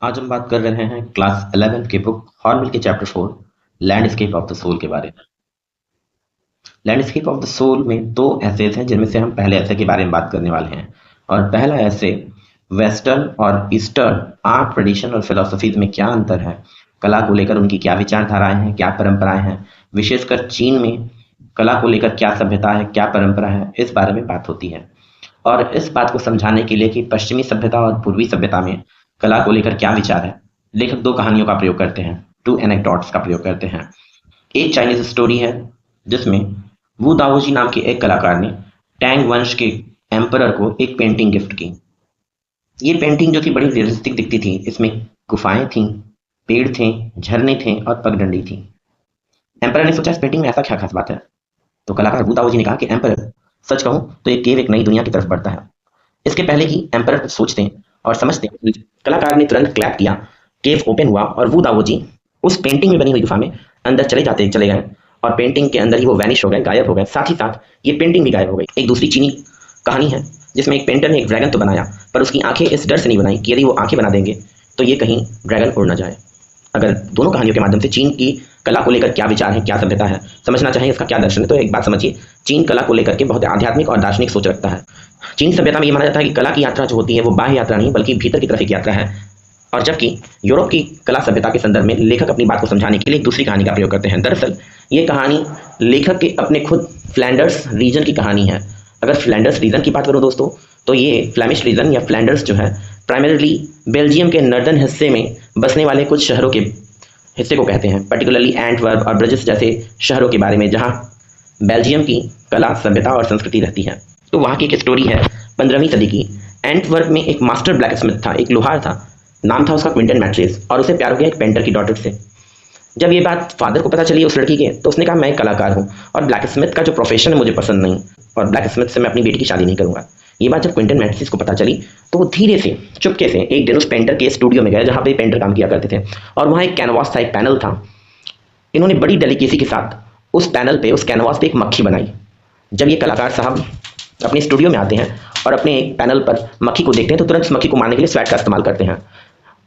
आज हम बात कर रहे हैं क्लास 11 के बुक हॉर्नबिल के chapter 4 landscape of the soul के बारे में। लैंडस्केप ऑफ द सोल में दो एसेज हैं जिनमें से हम पहले एसे के बारे में बात करने वाले हैं। और पहला एसे वेस्टर्न और ईस्टर्न आर्ट ट्रेडिशन और फिलोसफीज में क्या अंतर है, कला को लेकर उनकी क्या विचारधाराएं हैं, क्या परंपराएं हैं, विशेषकर चीन में कला को लेकर क्या सभ्यता है, क्या परंपरा है, इस बारे में बात होती है। और इस बात को समझाने के लिए कि पश्चिमी सभ्यता और पूर्वी सभ्यता में कला को लेकर क्या विचार है, लेखक दो कहानियों का प्रयोग करते हैं, टू एनेक्डोट्स का प्रयोग करते हैं। एक चाइनीज स्टोरी है जिसमें वू दाओजी नाम के एक कलाकार ने टैंग वंश के एम्परर को एक पेंटिंग गिफ्ट की। ये पेंटिंग जो कि बड़ी रियलिस्टिक दिखती थी, इसमें गुफाएं थीं, पेड़ थे, झरने थे और पगडंडी थी। एम्परर ने सोचा इस पेंटिंग में ऐसा क्या खास बात है, तो कलाकार वू दाओजी ने कहा कि एम्परर, सच कहूं तो ये केव एक नई दुनिया की तरफ बढ़ता है। इसके पहले ही एम्परर सोचते और समझते, कलाकार ने तुरंत क्लैप किया, केव ओपन हुआ और वू दाओजी उस पेंटिंग में बनी हुई गुफा में अंदर चले गए और पेंटिंग के अंदर ही वो वैनिश हो गए, गायब हो गए। साथ ही साथ ये पेंटिंग भी गायब हो गई। एक दूसरी चीनी कहानी है जिसमें एक पेंटर ने एक ड्रैगन तो बनाया, पर उसकी आंखें इस डर से नहीं बनाई कि यदि वो आंखें बना देंगे तो ये कहीं ड्रैगन उड़ ना जाए। अगर दोनों कहानियों के माध्यम से चीन की कला को लेकर क्या विचार है, क्या सभ्यता है, समझना चाहें इसका क्या दर्शन है, तो एक बात समझिए, चीन कला को लेकर के बहुत आध्यात्मिक और दार्शनिक सोच रखता है। चीन सभ्यता में ये माना जाता है कि कला की यात्रा जो होती है वो बाह्य यात्रा नहीं बल्कि भीतर की तरफ एक यात्रा है। और जबकि यूरोप की कला सभ्यता के संदर्भ में लेखक अपनी बात को समझाने के लिए एक दूसरी कहानी का प्रयोग करते हैं। दरअसल ये कहानी लेखक के अपने खुद फ्लैंडर्स रीजन की कहानी है। अगर फ्लैंडर्स रीजन की बात करूं दोस्तों, तो ये फ्लैमिश रीजन या फ्लैंडर्स जो है प्राइमरीली बेल्जियम के नॉर्दर्न हिस्से में बसने वाले कुछ शहरों के हिस्से को कहते हैं, पर्टिकुलरली एंटवर्प और ब्रजेस जैसे शहरों के बारे में, जहाँ बेल्जियम की कला सभ्यता और संस्कृति रहती है। तो वहाँ की एक स्टोरी है 15वीं सदी की। एंटवर्प में एक मास्टर ब्लैक स्मिथ था, एक लोहार था, नाम था उसका क्विंटन मैट्रेस, और उसे प्यार हो गया एक पेंटर की डॉटर से। जब ये बात फादर को पता चली उस लड़की के, तो उसने कहा मैं एक कलाकार हूँ और ब्लैक स्मिथ का जो प्रोफेशन है मुझे पसंद नहीं, और ब्लैक स्मिथ से मैं अपनी बेटी की शादी नहीं करूँगा। ये बात जब क्विंटन मैट्रेस को पता चली तो वो धीरे से चुपके से एक दिन उस पेंटर के स्टूडियो में गए जहाँ पे पेंटर काम किया करते थे, और वहाँ एक कैनवास था, एक पैनल था। इन्होंने बड़ी डेलिकेसी के साथ उस पैनल पे, उस कैनवास पे एक मक्खी बनाई। जब ये कलाकार साहब अपने स्टूडियो में आते हैं और अपने एक पैनल पर मक्खी को देखते हैं तो तुरंत उस मक्खी को मारने के लिए स्वैट का इस्तेमाल करते हैं।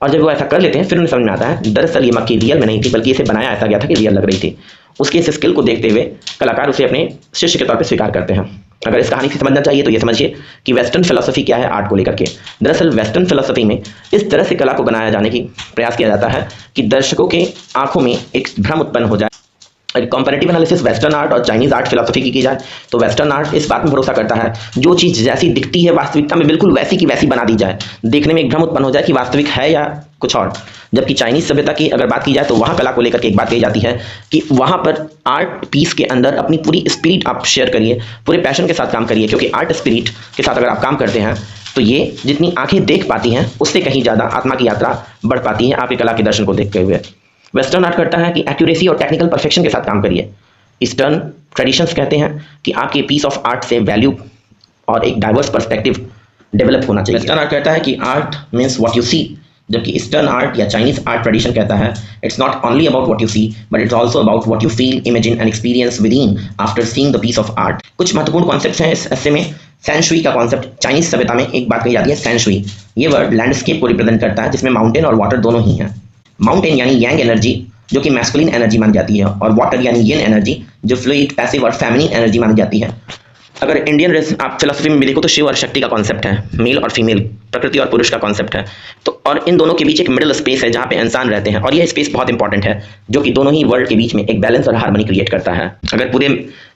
और जब वो ऐसा कर लेते हैं फिर उन्हें समझ में आता है दरअसल ये मक्खी रियल में नहीं थी, बल्कि इसे बनाया ऐसा गया था कि रियल लग रही थी। उसके इस स्किल को देखते हुए कलाकार उसे अपने शिष्य के तौर पर स्वीकार करते हैं। अगर इस कहानी से समझना चाहिए तो ये समझिए कि वेस्टर्न फिलोसफी क्या है आर्ट को लेकर के। दरअसल वेस्टर्न फिलोसफी में इस तरह से कला को बनाया जाने की प्रयास किया जाता है कि दर्शकों के आंखों में एक भ्रम उत्पन्न हो जाए। कंपैरेटिव एनालिसिस वेस्टर्न आर्ट और चाइनीज आर्ट फिलोसफी की जाए तो वेस्टर्न आर्ट इस बात में भरोसा करता है जो चीज़ जैसी दिखती है वास्तविकता में बिल्कुल वैसी की वैसी बना दी जाए, देखने में एक भ्रम उत्पन्न हो जाए कि वास्तविक है या कुछ और। जबकि चाइनीज सभ्यता की अगर बात की जाए तो वहाँ कला को लेकर के एक बात कही जाती है कि वहाँ पर आर्ट पीस के अंदर अपनी पूरी स्पिरिट आप शेयर करिए, पूरे पैशन के साथ काम करिए, क्योंकि आर्ट स्पिरिट के साथ अगर आप काम करते हैं तो ये जितनी आंखें देख पाती हैं उससे कहीं ज़्यादा आत्मा की यात्रा बढ़ पाती है आपकी कला के दर्शन को देखते हुए। वेस्टर्न आर्ट करता है कि एक्यूरेसी और टेक्निकल परफेक्शन के साथ काम करिए। ईस्टर्न ट्रेडिशंस कहते हैं कि आपके पीस ऑफ आर्ट से वैल्यू और एक डाइवर्स पर्सपेक्टिव डेवलप होना चाहिए। वेस्टर्न आर्ट कहता है कि art means what you see, जबकि ईस्टर्न आर्ट या चाइनीज आर्ट ट्रेडिशन कहता है it's not only about what you see but it's also about what you feel, imagine and experience with in after seeing the piece of art. कुछ महत्वपूर्ण concepts हैं इस ऐसे में। Feng shui का concept, Chinese सभ्यता में एक बात कही जाती है फैंग शुई। ये वर्ड लैंडस्केप को रिप्रेजेंट करता है जिसमें माउंटेन और वाटर दोनों ही हैं। माउंटेन यानी यांग एनर्जी जो कि मैस्कुलिन एनर्जी मानी जाती है, और वाटर यानी यिन एनर्जी जो फ्लूइड, पैसिव और फेमिनिन एनर्जी मानी जाती है। अगर इंडियन आप फिलोसफी में भी देखो तो शिव और शक्ति का कॉन्सेप्ट है, मेल और फीमेल, प्रकृति और पुरुष का कॉन्सेप्ट है। तो और इन दोनों के बीच एक मिडिल स्पेस है जहाँ पे इंसान रहते हैं, और यह स्पेस बहुत इंपॉर्टेंट है जो कि दोनों ही वर्ल्ड के बीच में एक बैलेंस और हार्मनी क्रिएट करता है। अगर पूरे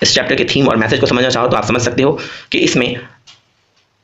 इस चैप्टर के थीम और मैसेज को समझना चाहो तो आप समझ सकते हो कि इसमें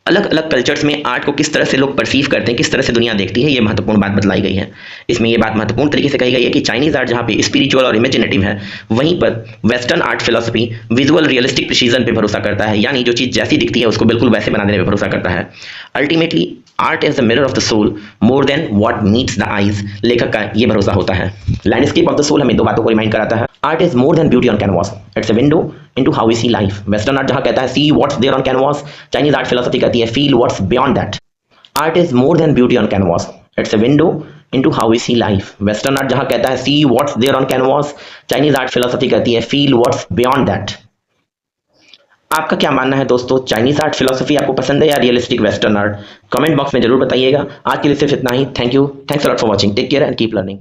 अलग अलग कल्चर्स में आर्ट को किस तरह से लोग परसीव करते हैं, किस तरह से दुनिया देखती है, ये महत्वपूर्ण बात बतलाई गई है। इसमें ये बात महत्वपूर्ण तरीके से कही गई है कि चाइनीज आर्ट जहाँ पे स्पिरिचुअल और इमेजिनेटिव है, वहीं पर western art philosophy visual realistic precision पे भरोसा करता है, यानी जो चीज़ जैसी दिखती है उसको बिल्कुल वैसे बना देने पे भरोसा करता है। Ultimately art is the mirror of the soul more than what meets the eyes, लेखक का ये भरोसा होता है। लैंडस्केप ऑफ द सोल हमें दो बातों को रिमाइंड कराता है। Art is more than beauty on canvas, it's a window into how we see life. Western art जहाँ कहता है see what's there on canvas, Chinese art philosophy कहती है feel what's beyond that. Art is more than beauty on canvas, it's a window into how we see life. Western art जहाँ कहता है see what's there on canvas, Chinese art philosophy कहती है feel what's beyond that. आपका क्या मानना है दोस्तों, चाइनीज आर्ट फिलोसफी आपको पसंद है या realistic western art? Comment box में जरूर बताइएगा। आज के लिए सिर्फ इतना ही। Thank you, thanks a lot for watching, take care and keep learning.